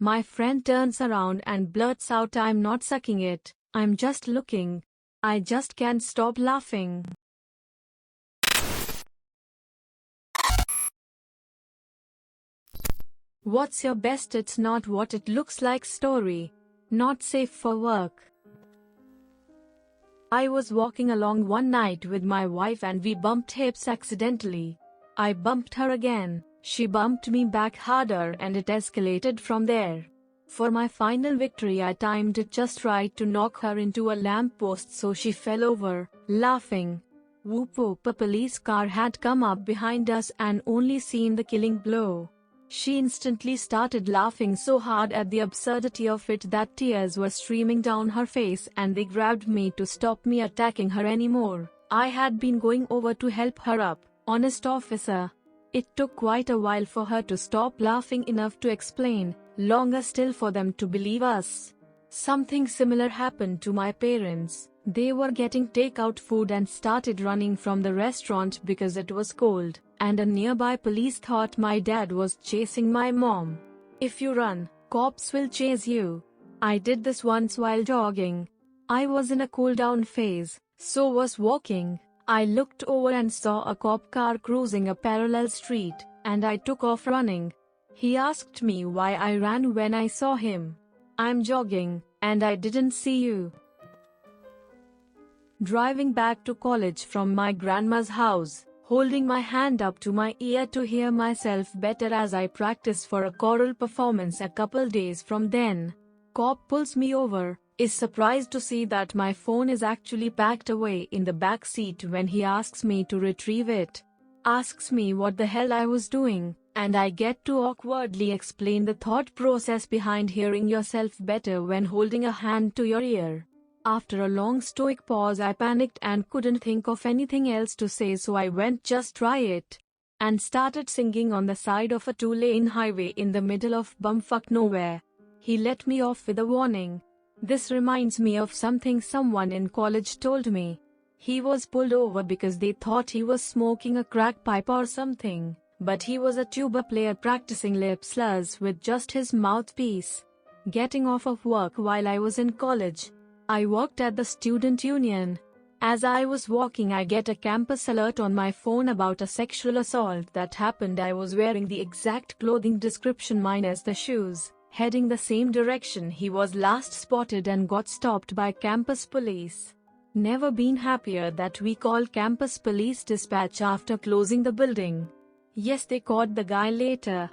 My friend turns around and blurts out, "I'm not sucking it, I'm just looking. I just can't stop laughing." What's your best "it's not what it looks like" story? Not safe for work. I was walking along one night with my wife and we bumped heads accidentally. I bumped her again, she bumped me back harder, and it escalated from there. For my final victory, I timed it just right to knock her into a lamppost so she fell over, laughing. Whoop whoop, a police car had come up behind us and only seen the killing blow. She instantly started laughing so hard at the absurdity of it that tears were streaming down her face, and they grabbed me to stop me attacking her anymore. I had been going over to help her up, "Honest officer." It took quite a while for her to stop laughing enough to explain, longer still for them to believe us. Something similar happened to my parents. They were getting takeout food and started running from the restaurant because it was cold, and a nearby police thought my dad was chasing my mom. If you run, cops will chase you. I did this once while jogging. I was in a cool down phase, so was walking. I looked over and saw a cop car cruising a parallel street, and I took off running. He asked me why I ran when I saw him. "I'm jogging, and I didn't see you." Driving back to college from my grandma's house, holding my hand up to my ear to hear myself better as I practiced for a choral performance a couple days from then. Cop pulls me over, is surprised to see that my phone is actually packed away in the back seat when he asks me to retrieve it. Asks me what the hell I was doing, and I get to awkwardly explain the thought process behind hearing yourself better when holding a hand to your ear. After a long stoic pause, I panicked and couldn't think of anything else to say, so I went, "Just try it," and started singing on the side of a 2-lane highway in the middle of bumfuck nowhere. He let me off with a warning. This reminds me of something someone in college told me. He was pulled over because they thought he was smoking a crack pipe or something, but he was a tuba player practicing lip slurs with just his mouthpiece. Getting off of work while I was in college, I worked at the student union. As I was walking, I get a campus alert on my phone about a sexual assault that happened. I was wearing the exact clothing description minus the shoes, heading the same direction he was last spotted, and got stopped by campus police. Never been happier that we called campus police dispatch after closing the building. Yes, they caught the guy later.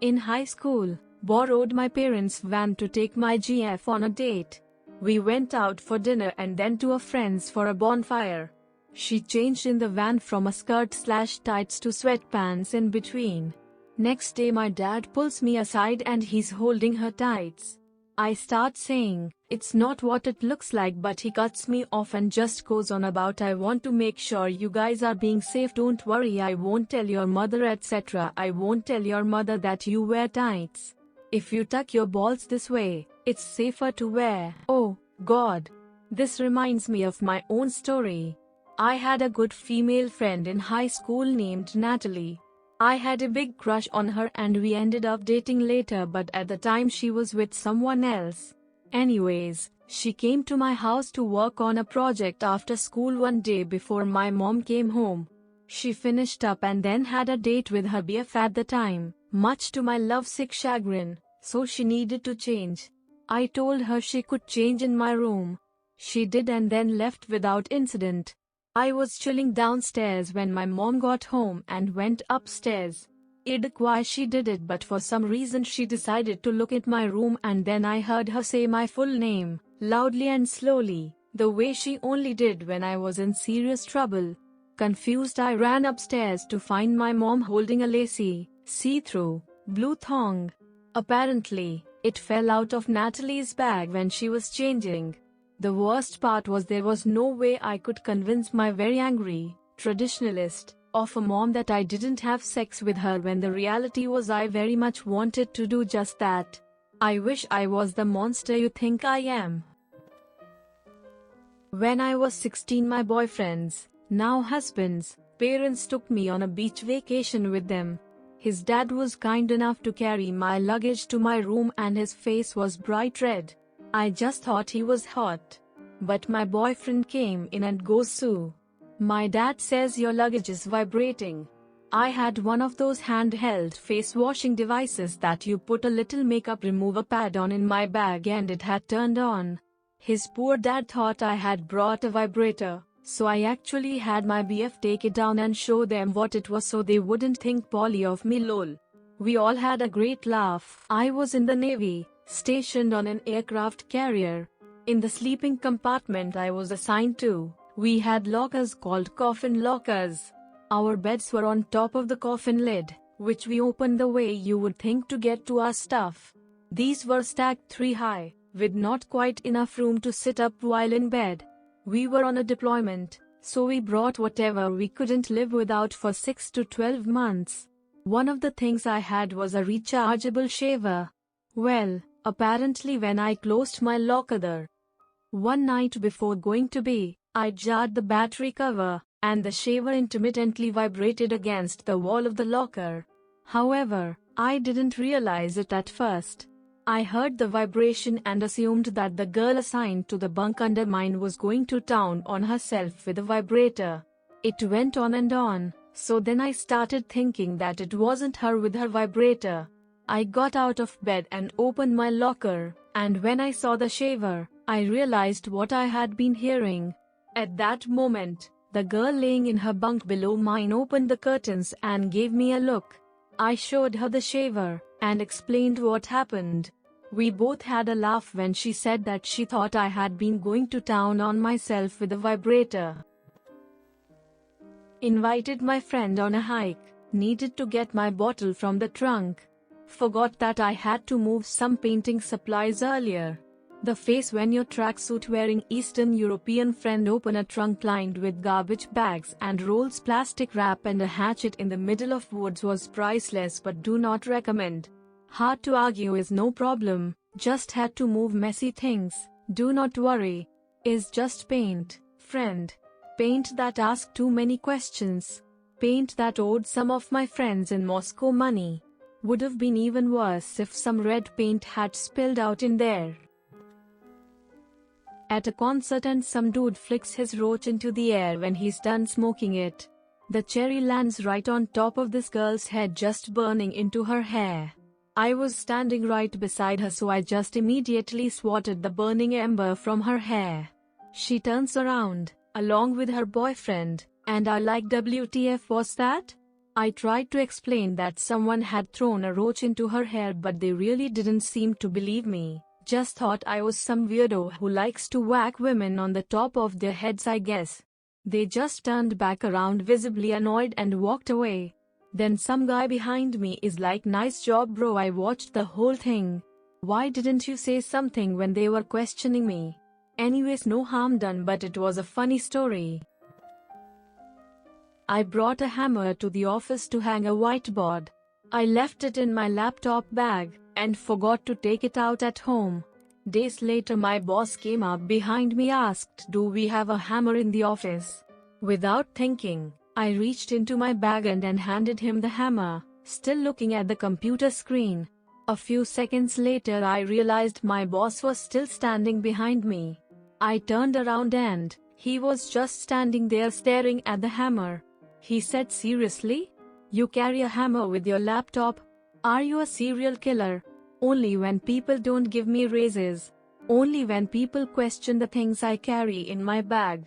In high school, borrowed my parents' van to take my GF on a date. We went out for dinner and then to a friend's for a bonfire. She changed in the van from a skirt/tights to sweatpants in between. Next day my dad pulls me aside and he's holding her tights. I start saying, "It's not what it looks like," but he cuts me off and just goes on about, "I want to make sure you guys are being safe. Don't worry, I won't tell your mother, etc. I won't tell your mother that you wear tights. If you tuck your balls this way, it's safer to wear." Oh, God. This reminds me of my own story. I had a good female friend in high school named Natalie. I had a big crush on her and we ended up dating later, but at the time she was with someone else. Anyways, she came to my house to work on a project after school one day before my mom came home. She finished up and then had a date with her BF at the time, much to my lovesick chagrin, so she needed to change. I told her she could change in my room. She did and then left without incident. I was chilling downstairs when my mom got home and went upstairs. Idk why she did it, but for some reason she decided to look at my room, and then I heard her say my full name, loudly and slowly, the way she only did when I was in serious trouble. Confused, I ran upstairs to find my mom holding a lacy, see-through, blue thong. Apparently, it fell out of Natalie's bag when she was changing. The worst part was there was no way I could convince my very angry, traditionalist, of a mom that I didn't have sex with her, when the reality was I very much wanted to do just that. I wish I was the monster you think I am. When I was 16, my boyfriend's, now husband's, parents took me on a beach vacation with them. His dad was kind enough to carry my luggage to my room and his face was bright red. I just thought he was hot. But my boyfriend came in and goes, "Sue, my dad says your luggage is vibrating." I had one of those handheld face washing devices that you put a little makeup remover pad on in my bag and it had turned on. His poor dad thought I had brought a vibrator, so I actually had my BF take it down and show them what it was so they wouldn't think poorly of me, lol. We all had a great laugh. I was in the Navy, stationed on an aircraft carrier. In the sleeping compartment I was assigned to, we had lockers called coffin lockers. Our beds were on top of the coffin lid, which we opened the way you would think to get to our stuff. These were stacked 3 high, with not quite enough room to sit up while in bed. We were on a deployment, so we brought whatever we couldn't live without for 6 to 12 months. One of the things I had was a rechargeable shaver. Well, apparently when I closed my locker there, one night before going to bed, I jarred the battery cover, and the shaver intermittently vibrated against the wall of the locker. However, I didn't realize it at first. I heard the vibration and assumed that the girl assigned to the bunk under mine was going to town on herself with a vibrator. It went on and on, so then I started thinking that it wasn't her with her vibrator. I got out of bed and opened my locker, and when I saw the shaver, I realized what I had been hearing. At that moment, the girl laying in her bunk below mine opened the curtains and gave me a look. I showed her the shaver and explained what happened. We both had a laugh when she said that she thought I had been going to town on myself with a vibrator. Invited my friend on a hike, needed to get my bottle from the trunk. Forgot that I had to move some painting supplies earlier. The face when your tracksuit wearing Eastern European friend open a trunk lined with garbage bags and rolls plastic wrap and a hatchet in the middle of woods was priceless, but do not recommend. Hard to argue is no problem, just had to move messy things, do not worry. Is just paint, friend. Paint that asked too many questions. Paint that owed some of my friends in Moscow money. Would have been even worse if some red paint had spilled out in there. At a concert and some dude flicks his roach into the air when he's done smoking it. The cherry lands right on top of this girl's head, just burning into her hair. I was standing right beside her, so I just immediately swatted the burning ember from her hair. She turns around, along with her boyfriend, and I like, "WTF was that?" I tried to explain that someone had thrown a roach into her hair, but they really didn't seem to believe me. Just thought I was some weirdo who likes to whack women on the top of their heads, I guess. They just turned back around visibly annoyed and walked away. Then some guy behind me is like, "Nice job bro, I watched the whole thing. Why didn't you say something when they were questioning me?" Anyways, no harm done, but it was a funny story. I brought a hammer to the office to hang a whiteboard. I left it in my laptop bag and forgot to take it out at home. Days later my boss came up behind me, asked, "Do we have a hammer in the office?" Without thinking, I reached into my bag and handed him the hammer, still looking at the computer screen. A few seconds later I realized my boss was still standing behind me. I turned around and he was just standing there staring at the hammer. He said, "Seriously? You carry a hammer with your laptop? Are you a serial killer?" Only when people don't give me raises. Only when people question the things I carry in my bag.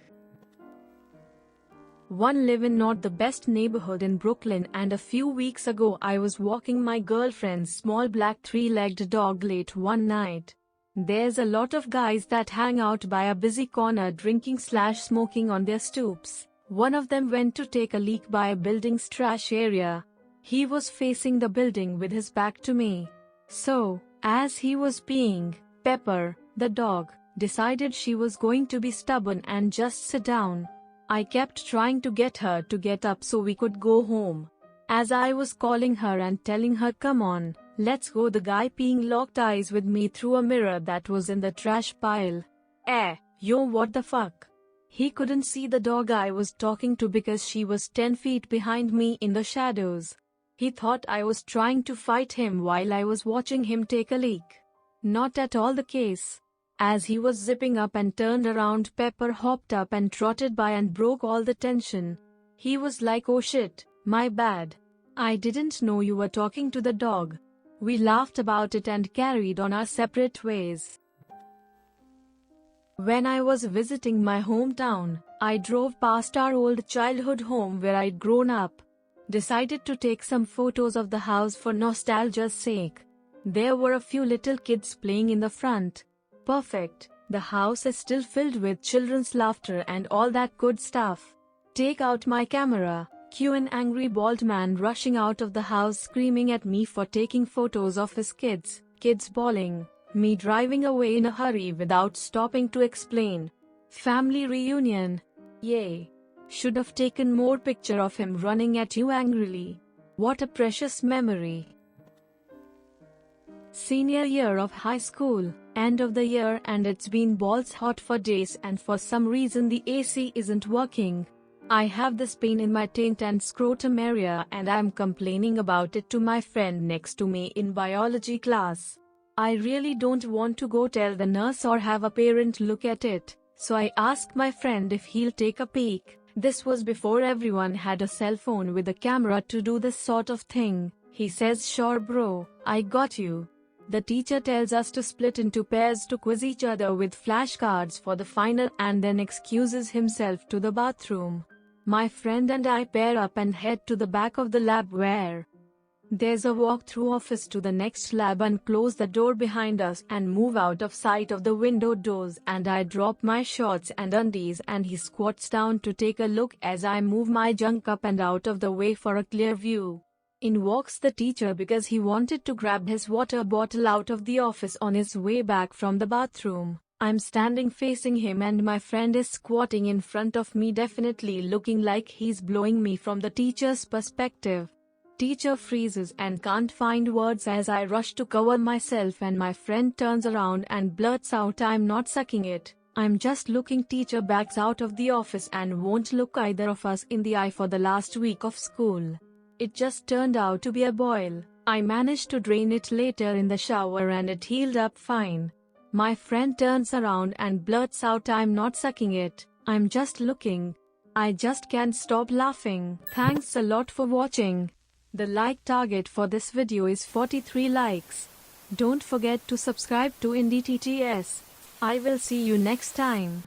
One live in not the best neighborhood in Brooklyn, and a few weeks ago I was walking my girlfriend's small black 3-legged dog late one night. There's a lot of guys that hang out by a busy corner drinking/smoking on their stoops. One of them went to take a leak by a building's trash area. He was facing the building with his back to me. So, as he was peeing, Pepper, the dog, decided she was going to be stubborn and just sit down. I kept trying to get her to get up so we could go home. As I was calling her and telling her, "Come on, let's go," the guy peeing locked eyes with me through a mirror that was in the trash pile. Yo, what the fuck? He couldn't see the dog I was talking to because she was 10 feet behind me in the shadows. He thought I was trying to fight him while I was watching him take a leak. Not at all the case. As he was zipping up and turned around, Pepper hopped up and trotted by and broke all the tension. He was like, "Oh shit, my bad. I didn't know you were talking to the dog." We laughed about it and carried on our separate ways. When I was visiting my hometown, I drove past our old childhood home where I'd grown up. Decided to take some photos of the house for nostalgia's sake. There were a few little kids playing in the front. Perfect. The house is still filled with children's laughter and all that good stuff. Take out my camera. Cue an angry bald man rushing out of the house screaming at me for taking photos of his kids. Kids bawling. Me driving away in a hurry without stopping to explain. Family reunion. Yay. Should have taken more picture of him running at you angrily. What a precious memory. Senior year of high school, end of the year, and it's been balls hot for days, and for some reason the AC isn't working. I have this pain in my taint and scrotum area and I'm complaining about it to my friend next to me in biology class. I really don't want to go tell the nurse or have a parent look at it, so I asked my friend if he'll take a peek. This was before everyone had a cell phone with a camera to do this sort of thing. He says, "Sure bro, I got you." The teacher tells us to split into pairs to quiz each other with flashcards for the final and then excuses himself to the bathroom. My friend and I pair up and head to the back of the lab where there's a walk-through office to the next lab, and close the door behind us and move out of sight of the window doors, and I drop my shorts and undies and he squats down to take a look as I move my junk up and out of the way for a clear view. In walks the teacher because he wanted to grab his water bottle out of the office on his way back from the bathroom. I'm standing facing him and my friend is squatting in front of me, definitely looking like he's blowing me from the teacher's perspective. Teacher freezes and can't find words as I rush to cover myself, and my friend turns around and blurts out, "I'm not sucking it, I'm just looking." Teacher backs out of the office and won't look either of us in the eye for the last week of school. It just turned out to be a boil. I managed to drain it later in the shower and it healed up fine. My friend turns around and blurts out, "I'm not sucking it, I'm just looking." I just can't stop laughing. Thanks a lot for watching. The like target for this video is 43 likes. Don't forget to subscribe to indietts. I will see you next time.